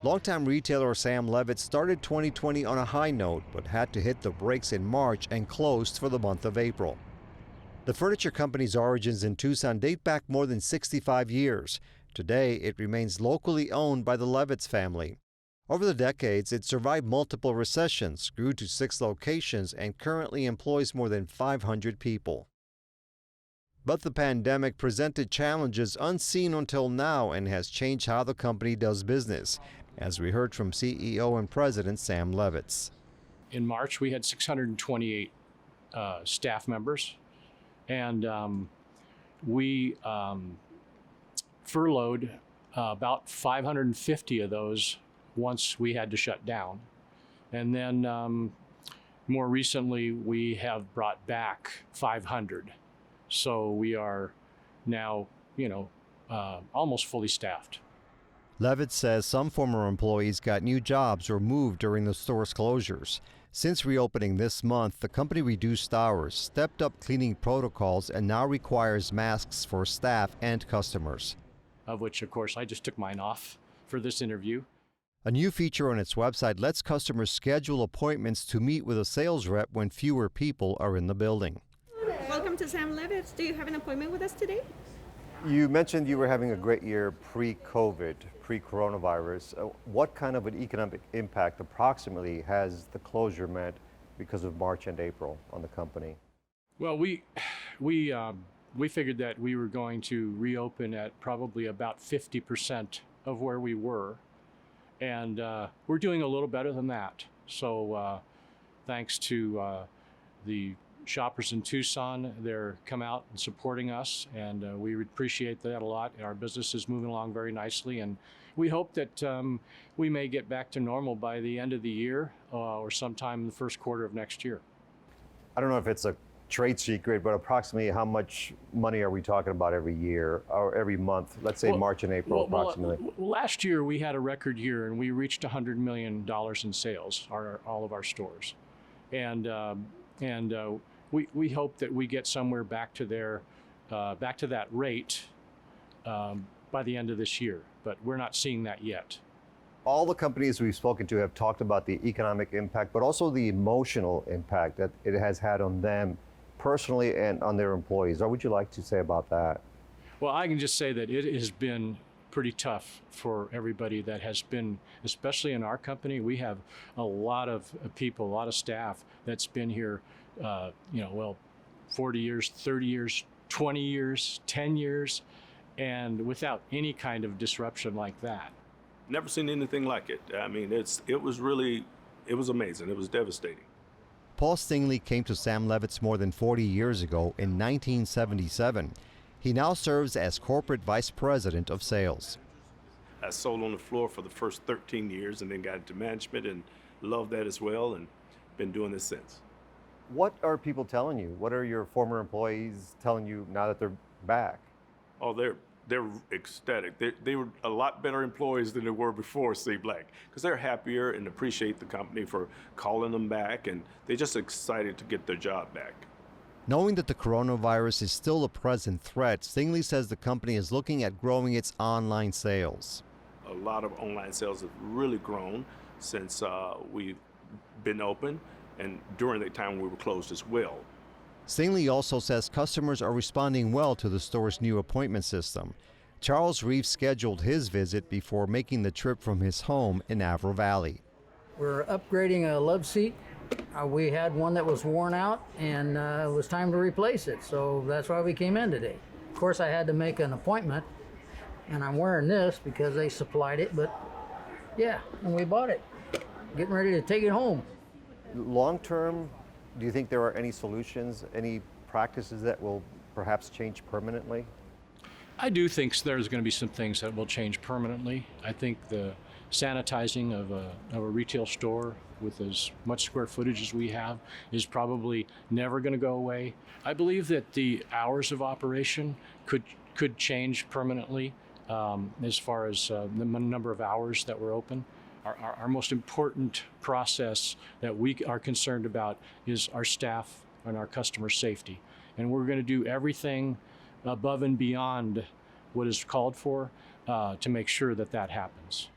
Longtime retailer Sam Levitz started 2020 on a high note, but had to hit the brakes in March and closed for the month of April. The furniture company's origins in Tucson date back more than 65 years. Today, it remains locally owned by the Levitz family. Over the decades, it survived multiple recessions, grew to 6 locations, and currently employs more than 500 people. But the pandemic presented challenges unseen until now and has changed how the company does business, as we heard from CEO and President Sam Levitz. In March, we had 628 staff members, and we furloughed about 550 of those once we had to shut down. And then more recently, we have brought back 500. So we are now, almost fully staffed. Levitz says some former employees got new jobs or moved during the store's closures. Since reopening this month, the company reduced hours, stepped up cleaning protocols, and now requires masks for staff and customers. Of which, of course, I just took mine off for this interview. A new feature on its website lets customers schedule appointments to meet with a sales rep when fewer people are in the building. Welcome to Sam Levitz. Do you have an appointment with us today? You mentioned you were having a great year pre-COVID, pre-coronavirus. What kind of an economic impact approximately has the closure meant because of March and April on the company? Well, we figured that we were going to reopen at probably about 50% of where we were. And we're doing a little better than that. So thanks to the shoppers in Tucson, they're come out and supporting us, and we appreciate that a lot. Our business is moving along very nicely, and we hope that we may get back to normal by the end of the year or sometime in the first quarter of next year. I don't know if it's a trade secret, but approximately how much money are we talking about every year or every month? Let's say March and April approximately. Last year we had a record year and we reached $100 million in sales, all of our stores. And we hope that we get somewhere back to that rate by the end of this year, but we're not seeing that yet. All the companies we've spoken to have talked about the economic impact, but also the emotional impact that it has had on them personally and on their employees. What would you like to say about that? Well, I can just say that it has been pretty tough for everybody that has been, especially in our company. We have a lot of people, a lot of staff that's been here, 40 years, 30 years, 20 years, 10 years, and without any kind of disruption like that. Never seen anything like it. I mean, it was amazing. It was devastating. Paul Stingley came to Sam Levitz more than 40 years ago in 1977. He now serves as corporate vice president of sales. I sold on the floor for the first 13 years and then got into management and loved that as well, and been doing this since. What are people telling you? What are your former employees telling you now that they're back? Oh, they're ecstatic. They were a lot better employees than they were before, seemed like, because they're happier and appreciate the company for calling them back, and they're just excited to get their job back. Knowing that the coronavirus is still a present threat, Stingley says the company is looking at growing its online sales. A lot of online sales have really grown since we've been open, and during the time we were closed as well. Stingley also says customers are responding well to the store's new appointment system. Charles Reeves scheduled his visit before making the trip from his home in Avro Valley. We're upgrading a love seat. We had one that was worn out, and it was time to replace it, so that's why we came in today. Of course, I had to make an appointment, and I'm wearing this because they supplied it, but yeah, and we bought it. Getting ready to take it home. Long term, do you think there are any solutions, any practices that will perhaps change permanently? I do think there's going to be some things that will change permanently. I think the sanitizing of a retail store with as much square footage as we have is probably never going to go away. I believe that the hours of operation could change permanently as far as the number of hours that we're open. Our most important process that we are concerned about is our staff and our customer safety. And we're going to do everything above and beyond what is called for to make sure that that happens.